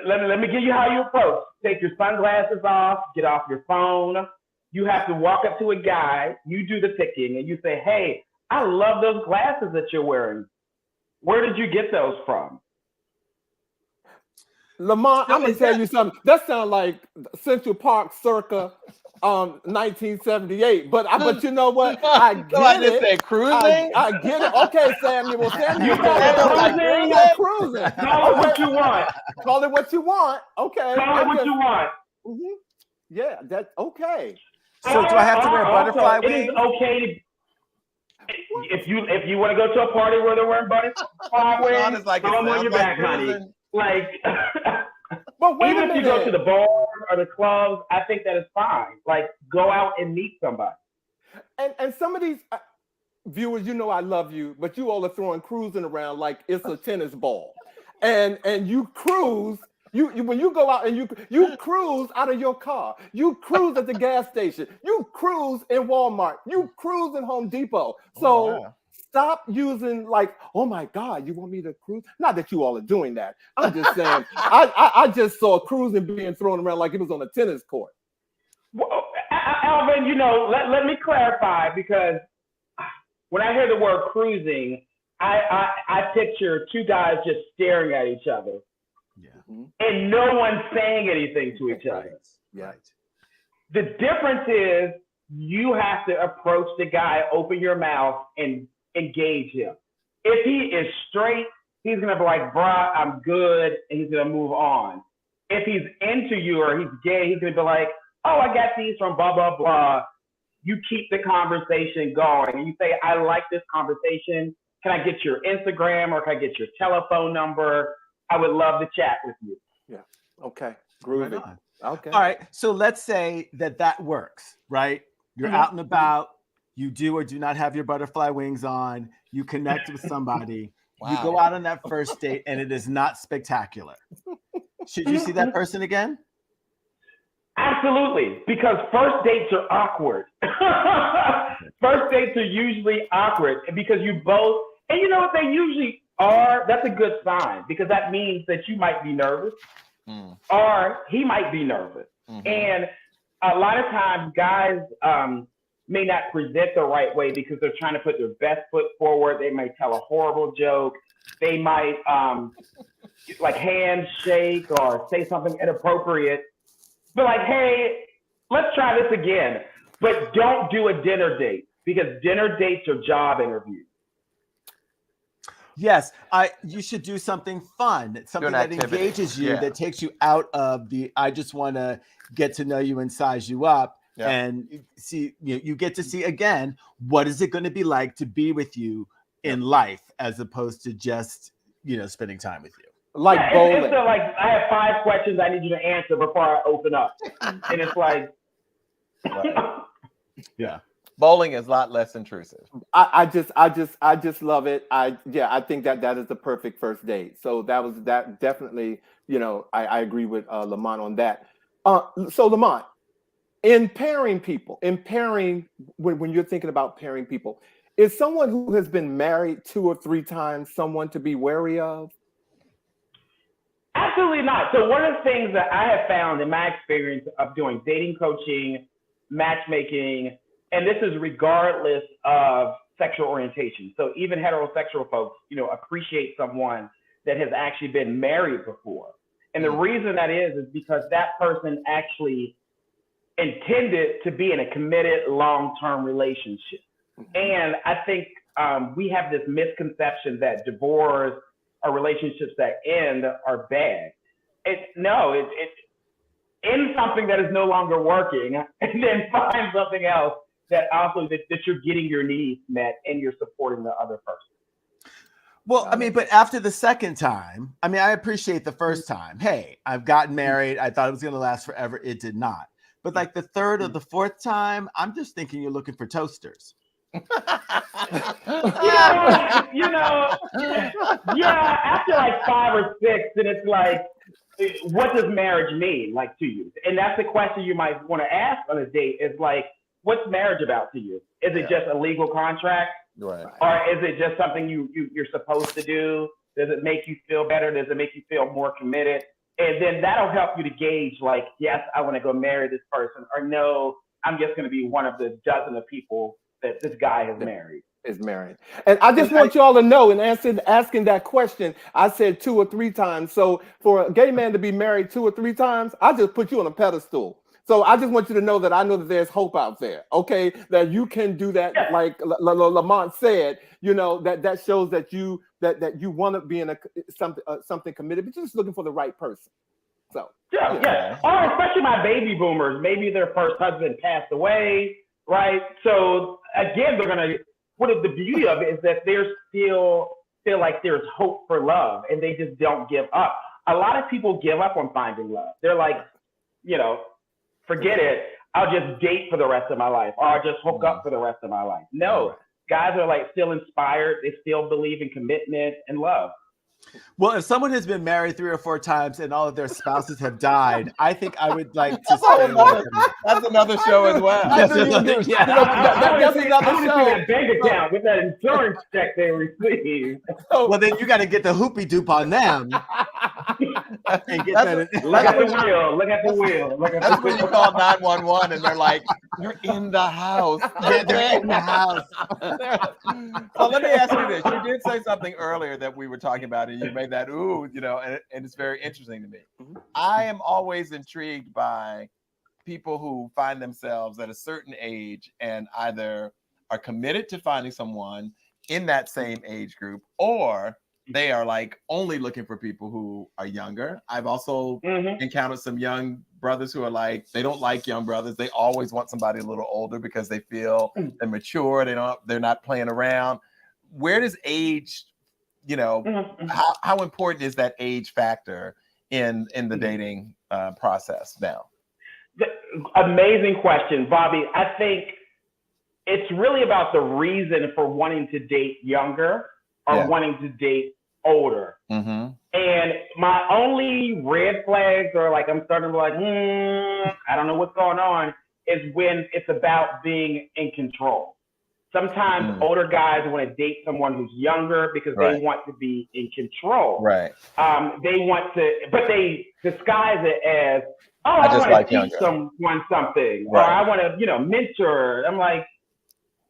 Let me give you how you approach. Take your sunglasses off, get off your phone. You have to walk up to a guy, you do the picking, and you say, hey, I love those glasses that you're wearing. Where did you get those from? Lamont, I'm gonna tell you something. That sounds like Central Park circa 1978. But you know what? I get it. Say cruising. I get it. Okay, Samuel. Well, Samuel, you got cruising. Call it what you want. Call it what you want. Okay. Call it what you want. Mm-hmm. Yeah, that's okay. So do I have to wear butterfly wings? It is okay if you want to go to a party where they're wearing butterfly wings, like throw them on your back, honey. Like, but wait even a minute. if you go to the bar or the clubs, I think that is fine. Like, go out and meet somebody. And some of these, viewers, you know I love you, but you all are throwing cruising around like it's a tennis ball, and you cruise. You when you go out and you cruise out of your car, you cruise at the gas station, you cruise in Walmart, you cruise in Home Depot. So wow. stop using like, oh my God, you want me to cruise? Not that you all are doing that. I'm just saying, I just saw cruising being thrown around like it was on a tennis court. Well, Alvin, let me clarify, because when I hear the word cruising, I picture two guys just staring at each other. Yeah. And no one saying anything to each other. Right. The difference is you have to approach the guy, open your mouth, and engage him. If he is straight, he's gonna be like, "Bruh, I'm good," and he's gonna move on. If he's into you or he's gay, he's gonna be like, "Oh, I got these from blah blah blah." You keep the conversation going, and you say, "I like this conversation. Can I get your Instagram, or can I get your telephone number? I would love to chat with you." Yeah. Okay. Groovy. Right. Okay. All right. So let's say that works, right? You're out and about. You do or do not have your butterfly wings on. You connect with somebody. Wow. You go out on that first date, and it is not spectacular. Should you see that person again? Absolutely, because first dates are awkward. First dates are usually awkward because you both, and you know what they usually are? That's a good sign, because that means that you might be nervous or he might be nervous. Mm-hmm. And a lot of times guys may not present the right way because they're trying to put their best foot forward. They might tell a horrible joke. They might like handshake or say something inappropriate. But like, hey, let's try this again. But don't do a dinner date, because dinner dates are job interviews. Yes, you should do something fun, something that engages you, that takes you out of the I just want to get to know you and size you up, and see you get to see again what is it going to be like to be with you in life, as opposed to just spending time with you. Like bowling. It's like, I have 5 questions I need you to answer before I open up, and it's like, yeah. Bowling is a lot less intrusive. I just love it. I think that is the perfect first date. So that definitely, I agree with Lamont on that. So Lamont, in pairing people, when you're thinking about pairing people, is someone who has been married 2 or 3 times someone to be wary of? Absolutely not. So one of the things that I have found in my experience of doing dating coaching, matchmaking, and this is regardless of sexual orientation. So even heterosexual folks, appreciate someone that has actually been married before. And the reason that is because that person actually intended to be in a committed long-term relationship. And I think we have this misconception that divorce or relationships that end are bad. It's end something that is no longer working, and then find something else that also that you're getting your needs met and you're supporting the other person. Well, I mean, but after the second time, I mean, I appreciate the first time. Hey, I've gotten married. I thought it was going to last forever. It did not. But like the third or the fourth time, I'm just thinking you're looking for toasters. After like 5 or 6, then it's like, what does marriage mean, like, to you? And that's the question you might want to ask on a date, is like, what's marriage about to you? Is it just a legal contract? Right. Or is it just something you're supposed to do? Does it make you feel better? Does it make you feel more committed? And then that'll help you to gauge, like, yes, I want to go marry this person, or no, I'm just going to be one of the dozen of people that this guy has married. Is married. And I just want you all to know, in asking that question, I said 2 or 3 times. So for a gay man to be married 2 or 3 times, I just put you on a pedestal. So I just want you to know that I know that there's hope out there, okay? That you can do that, like Lamont said, that shows that you want to be in something committed, but you're just looking for the right person. So yeah. Or especially my baby boomers, maybe their first husband passed away, right? So again, what is the beauty of it is that they're still feel like there's hope for love, and they just don't give up. A lot of people give up on finding love. They're like, forget it. I'll just date for the rest of my life, or I'll just hook up for the rest of my life. No, guys are like still inspired. They still believe in commitment and love. Well, if someone has been married 3 or 4 times and all of their spouses have died, I think I would like to stay away from that. That's another show as well. I knew you would do. Yeah. You know, that's another I want to see show. that bank account with that insurance check they received. Well, then you got to get the hoopy doop on them. And get that. Look at the wheel. Look at the wheel. Look at That's the when you wheel. call 911 and they're like, "You're in the house." Yeah, they're in the house. So let me ask you this: you did say something earlier that we were talking about, and you made that ooh, you know, and it's very interesting to me. I am always intrigued by people who find themselves at a certain age and either are committed to finding someone in that same age group, or they are like only looking for people who are younger. I've also encountered some young brothers who are like, they don't like young brothers. They always want somebody a little older because they feel they're mature. They're not playing around. Where does age, you know, how important is that age factor in the dating process now? Amazing question, Bobby. I think it's really about the reason for wanting to date younger or wanting to date older. And my only red flags are like, I'm starting to be like, I don't know what's going on, is when it's about being in control. Sometimes older guys want to date someone who's younger because they want to be in control. Right. They want to, but they disguise it as, oh, I just want like to teach younger. someone something, or Right. I want to, you know, mentor. I'm like,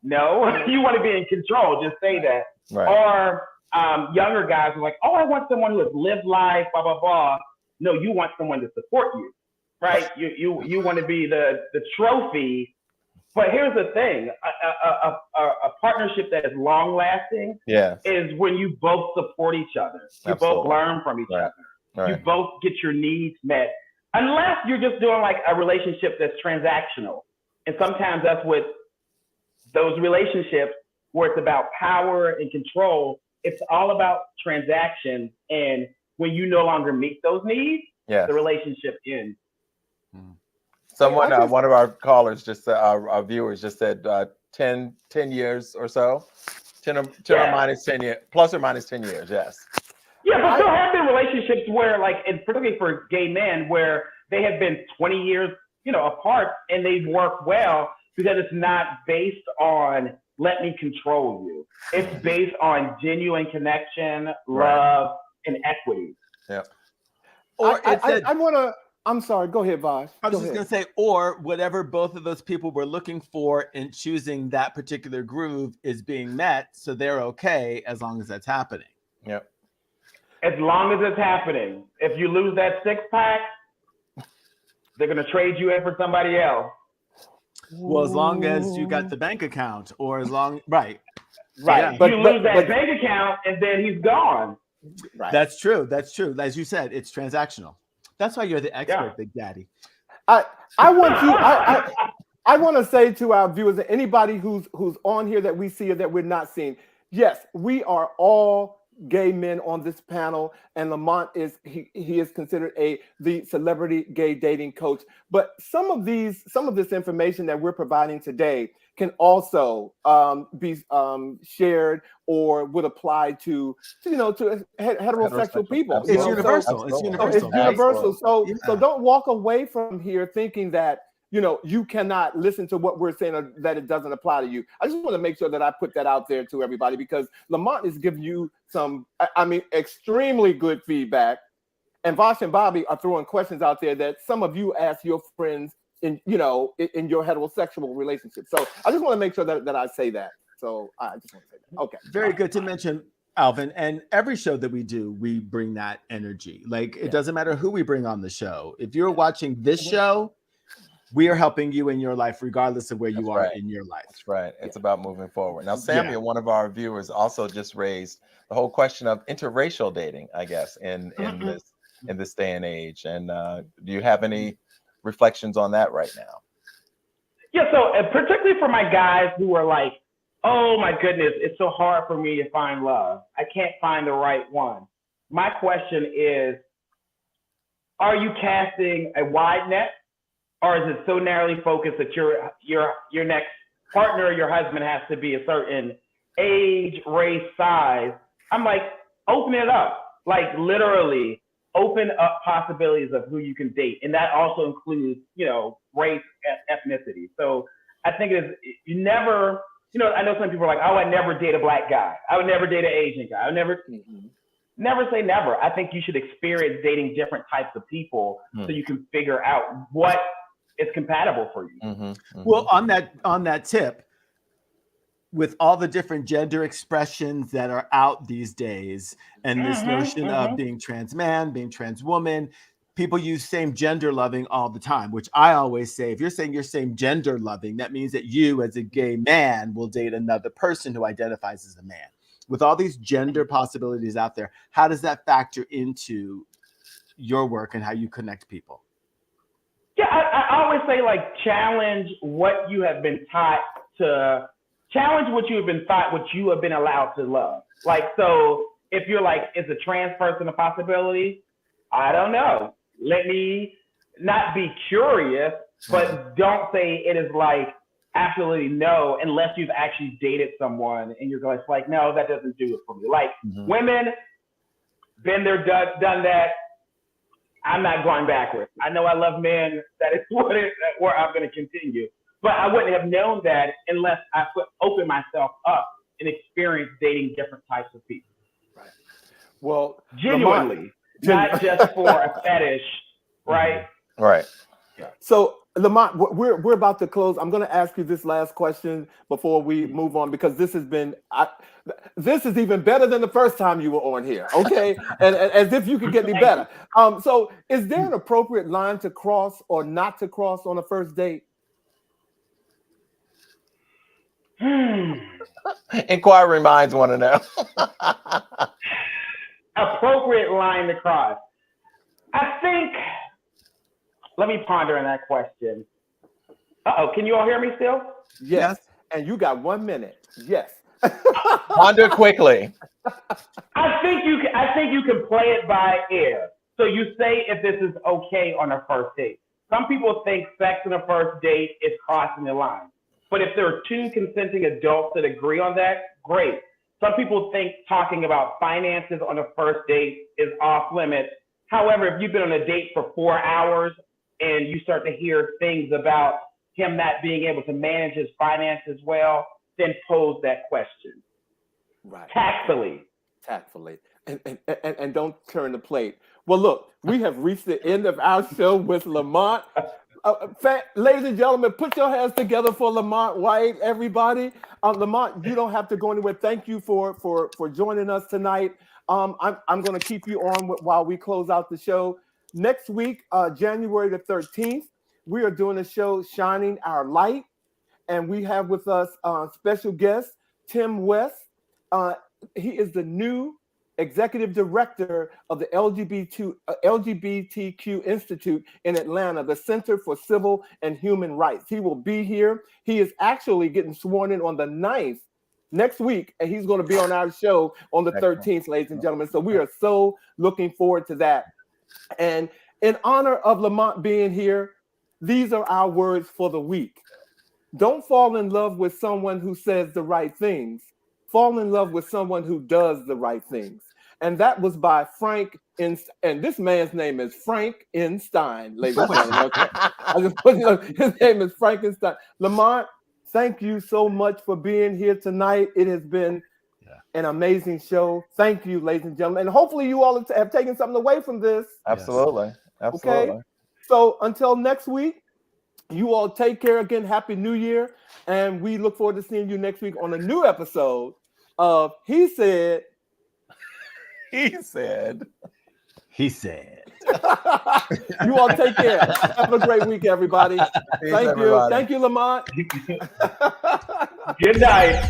no, you want to be in control. Just say that. Right. Or younger guys are like, oh, I want someone who has lived life, blah, blah, blah. No, you want someone to support you, right? You want to be the trophy. But here's the thing, a partnership that is long lasting is when you both support each other. You both learn from each other. Right. You both get your needs met. Unless you're just doing like a relationship that's transactional. And sometimes that's what those relationships where it's about power and control, it's all about transactions. And when you no longer meet those needs, the relationship ends. Someone, one of our callers our viewers just said 10 years or so, 10 or minus 10 years, plus or minus 10 years, yes. Yeah, but there have been relationships where, like, and particularly for gay men, where they have been 20 years, you know, apart, and they've worked well because it's not based on let me control you. It's based on genuine connection, love, and equity. Yeah. Or I'm sorry. Go ahead, Vash. I was just going to say, or whatever both of those people were looking for in choosing that particular groove is being met, so they're okay as long as that's happening. Yep. As long as it's happening. If you lose that 6-pack, they're going to trade you in for somebody else. Well, as long as you got the bank account, or as long, right. Yeah. But you lose that bank account, and then he's gone. Right. That's true. That's true. As you said, it's transactional. That's why you're the expert, Big Daddy. I want to say to our viewers that anybody who's on here that we see or that we're not seeing, yes, we are all gay men on this panel, and Lamont is he is considered the celebrity gay dating coach. But some of this information that we're providing today can also be shared or would apply to heterosexual people. It's universal. It's universal. So don't walk away from here thinking that you cannot listen to what we're saying or that it doesn't apply to you. I just want to make sure that I put that out there to everybody, because Lamont is giving you some, extremely good feedback. And Vash and Bobby are throwing questions out there that some of you ask your friends in your heterosexual relationship. So I just want to make sure that I say that. So I just want to say that. Okay. Very good to mention, Alvin. And every show that we do, we bring that energy. Like, it doesn't matter who we bring on the show. If you're watching this show, we are helping you in your life, regardless of where you are in your life. That's right. It's about moving forward. Now, Samuel, one of our viewers, also just raised the whole question of interracial dating, I guess, in this day and age. And do you have any reflections on that right now? Yeah, so particularly for my guys who are like, oh my goodness, it's so hard for me to find love. I can't find the right one. My question is, are you casting a wide net? Or is it so narrowly focused that your next partner, your husband, has to be a certain age, race, size. I'm like, open it up. Like literally open up possibilities of who you can date. And that also includes, you know, race, ethnicity. So I think you never, you know, I know some people are like, oh, I never date a black guy. I would never date an Asian guy. I would never say never. I think you should experience dating different types of people so you can figure out what is compatible for you. Well, on that tip, with all the different gender expressions that are out these days, and this notion of being trans man, being trans woman, people use same gender loving all the time, which I always say, if you're saying you're same gender loving, that means that you as a gay man will date another person who identifies as a man. With all these gender possibilities out there, how does that factor into your work and how you connect people? Yeah, I always say, like, challenge what you have been taught to, challenge what you have been taught, what you have been allowed to love. Like, so if you're like, is a trans person a possibility? I don't know. Let me not be curious, but don't say it is like absolutely no, unless you've actually dated someone and you're going like, no, that doesn't do it for me. Like women, been there, done that. I'm not going backwards. I know I love men. That is where I'm going to continue. But I wouldn't have known that unless I open myself up and experience dating different types of people. Right. Well, genuinely, not just for a fetish, right? Right. So, Lamont, we're about to close. I'm going to ask you this last question before we move on, because this has been this is even better than the first time you were on here. Okay, and as if you could get any better. So, is there an appropriate line to cross or not to cross on a first date? Inquiring minds want to know. Appropriate line to cross. I think. Let me ponder on that question. Can you all hear me still? Yes. And you got 1 minute. Yes. Ponder quickly. I think you can play it by ear. So you say if this is okay on a first date. Some people think sex on a first date is crossing the line. But if there are two consenting adults that agree on that, great. Some people think talking about finances on a first date is off limits. However, if you've been on a date for 4 hours and you start to hear things about him not being able to manage his finances well, then pose that question. Right. Tactfully. And don't turn the plate. Well, look, we have reached the end of our show with Lamont. Ladies and gentlemen, put your hands together for Lamont White, everybody. Lamont, you don't have to go anywhere. Thank you for joining us tonight. I'm going to keep you on while we close out the show. Next week, January the 13th, we are doing a show, Shining Our Light. And we have with us special guest, Tim West. He is the new executive director of the LGBTQ Institute in Atlanta, the Center for Civil and Human Rights. He will be here. He is actually getting sworn in on the 9th next week, and he's going to be on our show on the 13th, ladies and gentlemen. So we are so looking forward to that. And in honor of Lamont being here, these are our words for the week. Don't fall in love with someone who says the right things. Fall in love with someone who does the right things. And that was by Frank, and this man's name is Frank Stein, ladies and gentlemen. Okay? His name is Frankenstein. Lamont, thank you so much for being here tonight. It has been an amazing show. Thank you, ladies and gentlemen. And hopefully you all have taken something away from this. Absolutely. Absolutely. Okay? So until next week, you all take care. Again, Happy New Year. And we look forward to seeing you next week on a new episode of He Said. He said. He said. You all take care. Have a great week, everybody. Thank you. Thank you, Lamont. Good night.